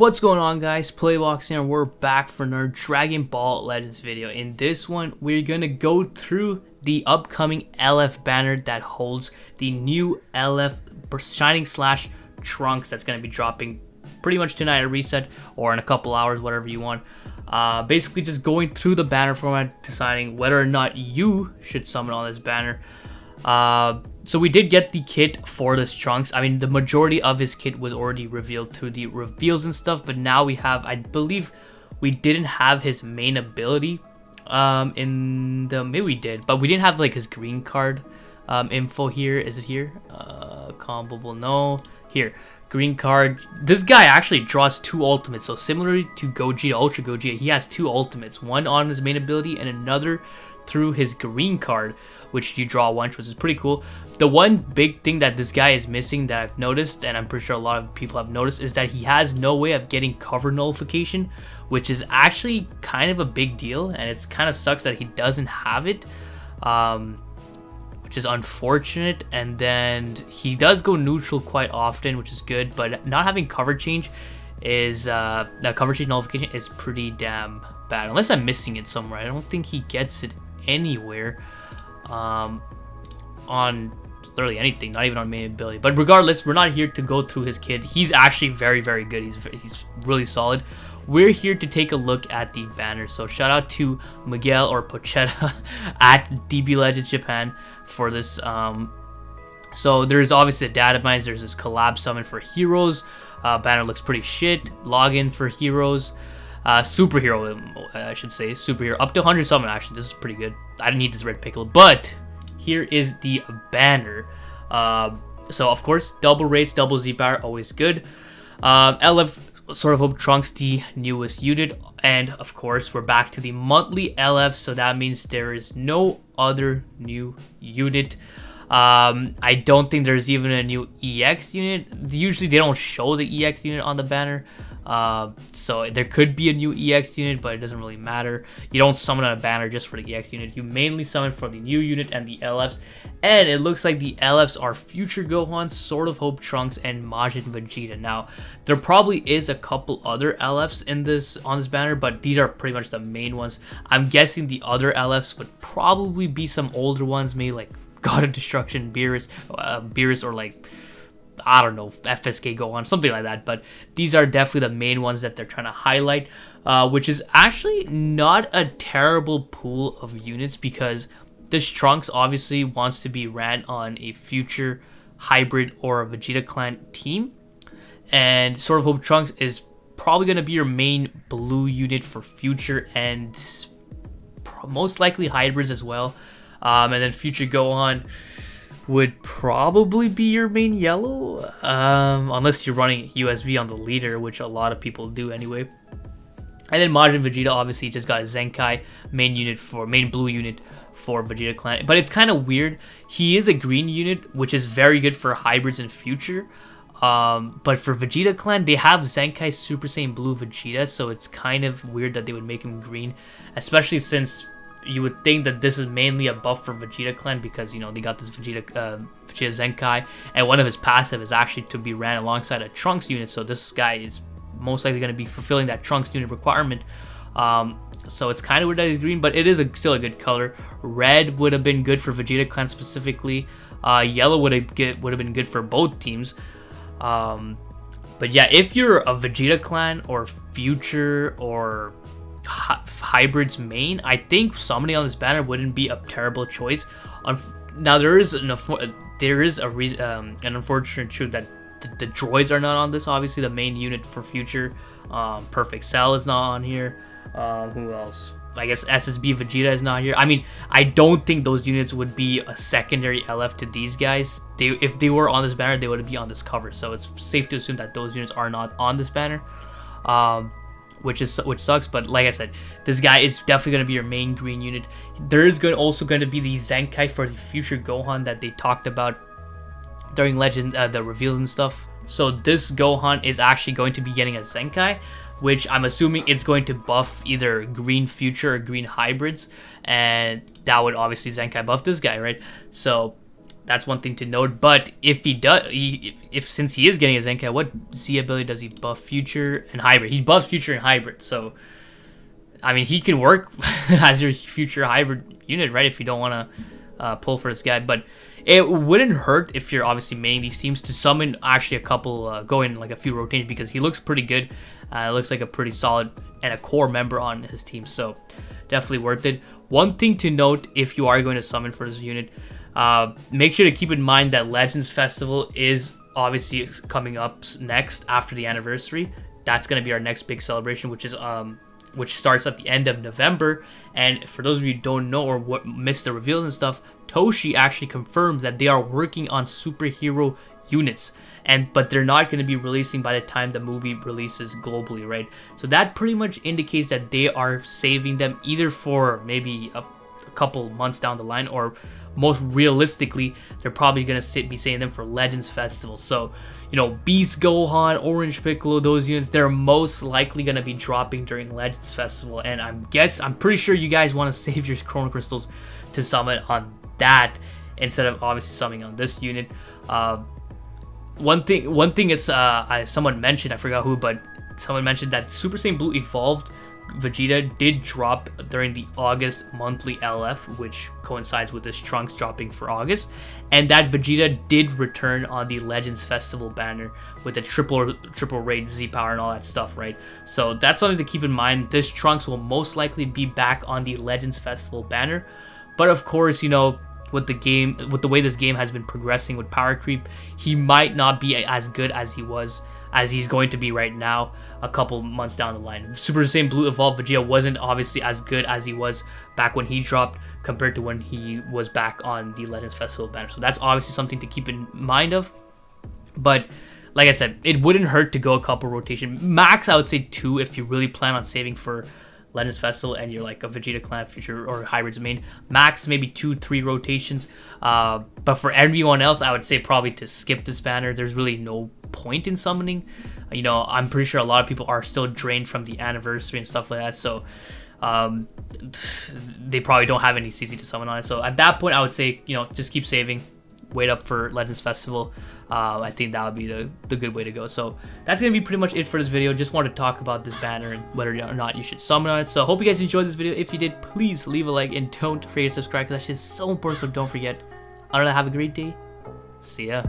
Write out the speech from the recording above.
What's going on, guys? Playbox here, and we're back for another Dragon Ball Legends video. In this one, we're gonna go through the upcoming LF banner that holds the new LF Shining Slash Trunks that's gonna be dropping pretty much tonight at reset or in a couple hours, whatever you want. Basically just going through the banner format, deciding whether or not you should summon on this banner. So we did get the kit for this Trunks. I mean, the majority of his kit was already revealed through the reveals and stuff, but now we have, I believe we didn't have his main ability maybe we did, but we didn't have like his green card info here. Is it here? Combable, no. Here, green card. This guy actually draws two ultimates, so similarly to Gogeta, Ultra Gogeta, he has two ultimates, one on his main ability and another through his green card, which you draw once, which is pretty cool. The one big thing that this guy is missing that I've noticed, and I'm pretty sure a lot of people have noticed, is that he has no way of getting cover nullification, which is actually kind of a big deal, and it's kind of sucks that he doesn't have it, which is unfortunate. And then he does go neutral quite often, which is good, but not having cover change is cover change nullification is pretty damn bad, unless I'm missing it somewhere. I don't think he gets it anywhere on literally anything, not even on main ability. But regardless, we're not here to go through his kit. He's actually very good. He's really solid. We're here to take a look at the banner. So shout out to Miguel or Pochetta at DB Legends Japan for this. So there's obviously the data mines. There's this collab summon for heroes. Banner looks pretty shit. Login for heroes. Superhero, I should say, superhero, up to 100 summon. Actually, this is pretty good. I didn't need this red pickle, but here is the banner. So of course, double rates, double Z power, always good. LF sort of hope Trunks the newest unit, and of course we're back to the monthly LF, so that means there is no other new unit. I don't think there's even a new EX unit. Usually they don't show the EX unit on the banner. So there could be a new EX unit, but it doesn't really matter. You don't summon on a banner just for the EX unit. You mainly summon for the new unit and the LFs. And it looks like the LFs are Future Gohan, Sword of Hope Trunks, and Majin Vegeta. Now, there probably is a couple other LFs on this banner, but these are pretty much the main ones. I'm guessing the other LFs would probably be some older ones, maybe like God of Destruction, Beerus, or like, I don't know, FSK Gohan, something like that. But these are definitely the main ones that they're trying to highlight, which is actually not a terrible pool of units, because this Trunks obviously wants to be ran on a future hybrid or a Vegeta clan team, and Sword of Hope Trunks is probably going to be your main blue unit for future, and most likely hybrids as well. And then Future Gohan would probably be your main yellow, unless you're running USV on the leader, which a lot of people do anyway. And then Majin Vegeta obviously just got a Zenkai main blue unit for Vegeta clan, but it's kind of weird. He is a green unit, which is very good for hybrids in future. But for Vegeta clan, they have Zenkai Super Saiyan Blue Vegeta, so it's kind of weird that they would make him green, especially since you would think that this is mainly a buff for Vegeta clan, because, you know, they got this Vegeta Zenkai, and one of his passive is actually to be ran alongside a Trunks unit, so this guy is most likely going to be fulfilling that Trunks unit requirement. So it's kind of weird that he's green, but it is still a good color. Red would have been good for Vegeta clan specifically. Yellow would have been good for both teams. But yeah, if you're a Vegeta clan or future or hybrids main, I think somebody on this banner wouldn't be a terrible choice. Now there is an unfortunate truth that the droids are not on this. Obviously, the main unit for future, Perfect Cell, is not on here. Who else? I guess SSB Vegeta is not here. I mean, I don't think those units would be a secondary LF to these guys. If they were on this banner, they would be on this cover. So it's safe to assume that those units are not on this banner. Which sucks, but like I said, this guy is definitely going to be your main green unit. There is also going to be the Zenkai for the Future Gohan that they talked about during the reveals and stuff. So this Gohan is actually going to be getting a Zenkai, which I'm assuming it's going to buff either green future or green hybrids, and that would obviously Zenkai buff this guy, right? So that's one thing to note. But if he does, if since he is getting a Zenkai, what Z ability does he buff? Future and Hybrid. He buffs Future and Hybrid, so I mean he can work as your Future Hybrid unit, right? If you don't want to pull for this guy, but it wouldn't hurt if you're obviously maining these teams to summon actually a couple, go in like a few rotations, because he looks pretty good. Looks like a pretty solid and a core member on his team, so definitely worth it. One thing to note if you are going to summon for this unit, make sure to keep in mind that Legends Festival is obviously coming up next after the anniversary. That's going to be our next big celebration, which starts at the end of November. And for those of you who don't know or what missed the reveals and stuff, Toshi actually confirmed that they are working on superhero units, but they're not going to be releasing by the time the movie releases globally, right? So that pretty much indicates that they are saving them either for maybe a couple months down the line, or most realistically, they're probably going to be saving them for Legends Festival. So, you know, Beast Gohan, Orange Piccolo, those units, they're most likely going to be dropping during Legends Festival. And I'm pretty sure you guys want to save your Chrono Crystals to summon on that instead of obviously summoning on this unit. One thing is, someone mentioned, I forgot who, but someone mentioned that Super Saiyan Blue Evolved Vegeta did drop during the August monthly LF, which coincides with this Trunks dropping for August, and that Vegeta did return on the Legends Festival banner with the triple raid Z power and all that stuff, right? So that's something to keep in mind. This Trunks will most likely be back on the Legends Festival banner, but of course, you know, with the way this game has been progressing with power creep, he might not be as good as he's going to be right now a couple months down the line. Super Saiyan Blue Evolved Vegeta wasn't obviously as good as he was back when he dropped compared to when he was back on the Legends Festival banner. So that's obviously something to keep in mind of. But like I said, it wouldn't hurt to go a couple rotation. Max, I would say 2 if you really plan on saving for Legends Festival and you're like a Vegeta Clan Future or Hybrids main. Max maybe 2-3 rotations. But for everyone else, I would say probably to skip this banner. There's really no point in summoning. You know, I'm pretty sure a lot of people are still drained from the anniversary and stuff like that, so they probably don't have any CC to summon on it. So at that point, I would say, you know, just keep saving, wait up for Legends Festival. I think that would be the good way to go. So that's gonna be pretty much it for this video. Just wanted to talk about this banner and whether or not you should summon on it. So I hope you guys enjoyed this video. If you did, please leave a like and don't forget to subscribe, because that shit is so important. So don't forget. Other than that, have a great day. See ya.